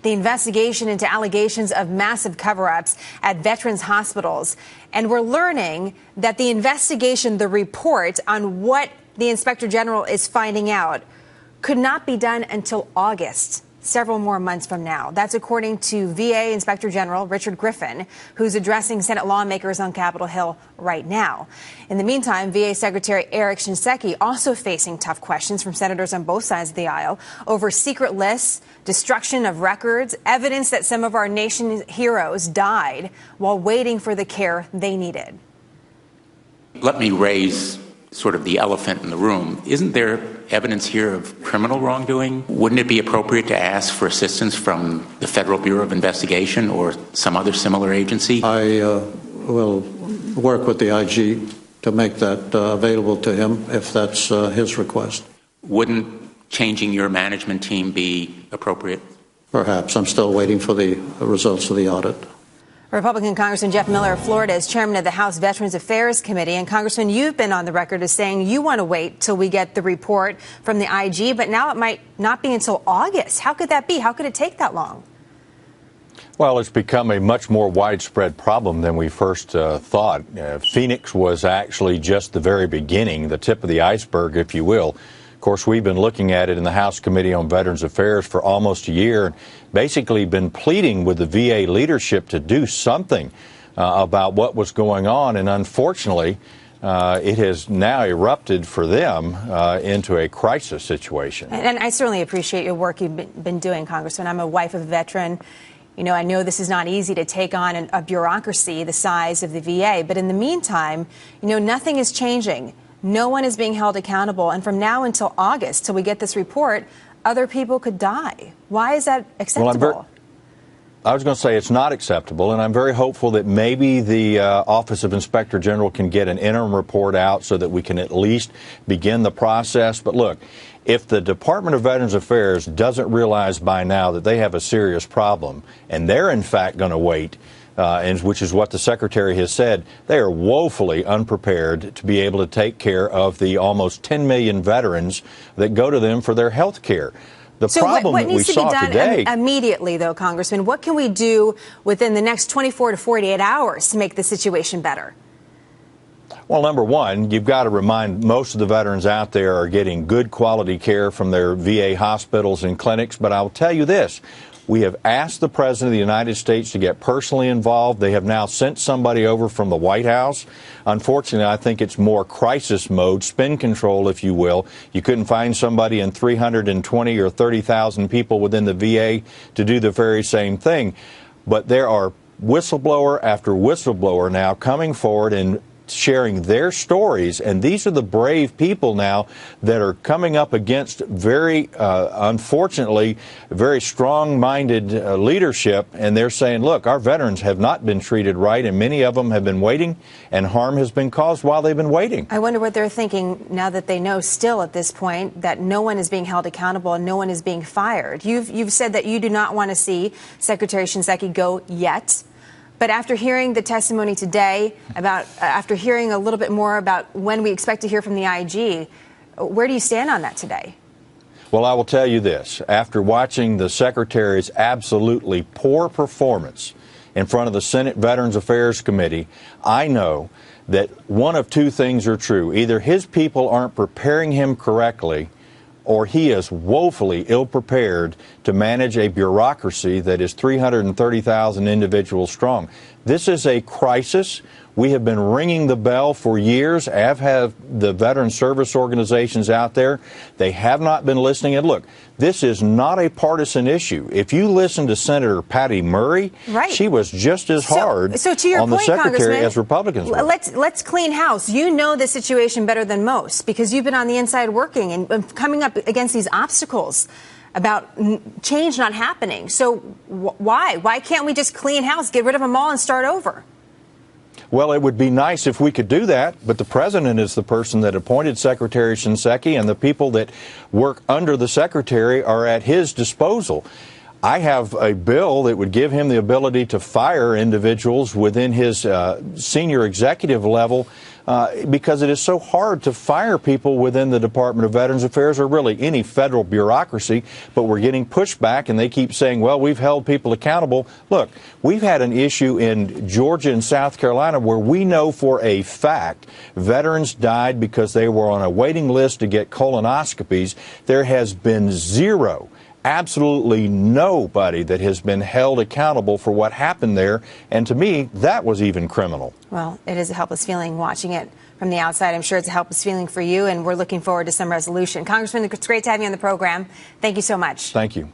the investigation into allegations of massive cover-ups at veterans hospitals. And we're learning that the investigation, the report on what the Inspector General is finding out, could not be done until August, several more months from now. That's according to VA Inspector General Richard Griffin, who's addressing Senate lawmakers on Capitol Hill right now. In the meantime, VA Secretary Eric Shinseki also facing tough questions from senators on both sides of the aisle over secret lists, destruction of records, evidence that some of our nation's heroes died while waiting for the care they needed. Let me raise sort of the elephant in the room. Isn't there evidence here of criminal wrongdoing? Wouldn't it be appropriate to ask for assistance from the Federal Bureau of Investigation or some other similar agency? I will work with the IG to make that available to him if that's his request. Wouldn't changing your management team be appropriate? Perhaps. I'm still waiting for the results of the audit. Republican Congressman Jeff Miller of Florida is chairman of the House Veterans Affairs Committee. And Congressman, you've been on the record as saying you want to wait till we get the report from the IG, but now it might not be until August. How could that be? How could it take that long? Well, it's become a much more widespread problem than we first thought. Phoenix was actually just the very beginning, the tip of the iceberg, if you will. Of course, we've been looking at it in the House Committee on Veterans Affairs for almost a year and basically been pleading with the VA leadership to do something about what was going on. And unfortunately, it has now erupted for them into a crisis situation. And I certainly appreciate your work you've been doing, Congressman. I'm a wife of a veteran. You know, I know this is not easy to take on a bureaucracy the size of the VA. But in the meantime, you know, nothing is changing. No one is being held accountable. And from now until August, till we get this report, other people could die. Why is that acceptable? I was going to say it's not acceptable, and I'm very hopeful that maybe the Office of Inspector General can get an interim report out so that we can at least begin the process. But look, if the Department of Veterans Affairs doesn't realize by now that they have a serious problem, and they're in fact going to wait, and which is what the Secretary has said, they are woefully unprepared to be able to take care of the almost 10 million veterans that go to them for their health care. The problem what that we needs to saw be done today immediately, though, Congressman? What can we do within the next 24 to 48 hours to make the situation better? Well, number one, you've got to remind most of the veterans out there are getting good quality care from their VA hospitals and clinics. But I'll tell you this. We have asked the President of the United States to get personally involved. They have now sent somebody over from the White House. Unfortunately, I think it's more crisis mode, spin control, if you will. You couldn't find somebody in 320 or 30,000 people within the VA to do the very same thing. But there are whistleblower after whistleblower now coming forward and sharing their stories, and these are the brave people now that are coming up against very, unfortunately, very strong-minded leadership, and they're saying, look, our veterans have not been treated right, and many of them have been waiting, and harm has been caused while they've been waiting. I wonder what they're thinking now that they know still at this point that no one is being held accountable and no one is being fired. You've said that you do not want to see Secretary Shinseki go yet. But after hearing the testimony today, after hearing a little bit more about when we expect to hear from the IG, where do you stand on that today? Well, I will tell you this. After watching the Secretary's absolutely poor performance in front of the Senate Veterans Affairs Committee, I know that one of two things are true. Either his people aren't preparing him correctly, or he is woefully ill-prepared to manage a bureaucracy that is 330,000 individuals strong. This is a crisis. We have been ringing the bell for years, as have the veteran service organizations out there. They have not been listening. And look, this is not a partisan issue. If you listen to Senator Patty Murray, right, she was just as hard to your on point, the Secretary as Republicans were. Let's clean house. You know the situation better than most because you've been on the inside working and coming up against these obstacles about change not happening. So why? Why can't we just clean house, get rid of them all and start over? Well, it would be nice if we could do that, but the President is the person that appointed Secretary Shinseki, and the people that work under the Secretary are at his disposal. I have a bill that would give him the ability to fire individuals within his senior executive level because it is so hard to fire people within the Department of Veterans Affairs or really any federal bureaucracy. But we're getting pushback, and they keep saying, well, we've held people accountable. Look, we've had an issue in Georgia and South Carolina where we know for a fact veterans died because they were on a waiting list to get colonoscopies. There has been zero, absolutely nobody that has been held accountable for what happened there. And to me, that was even criminal. Well, it is a helpless feeling watching it from the outside. I'm sure it's a helpless feeling for you, and we're looking forward to some resolution. Congressman, it's great to have you on the program. Thank you so much. Thank you.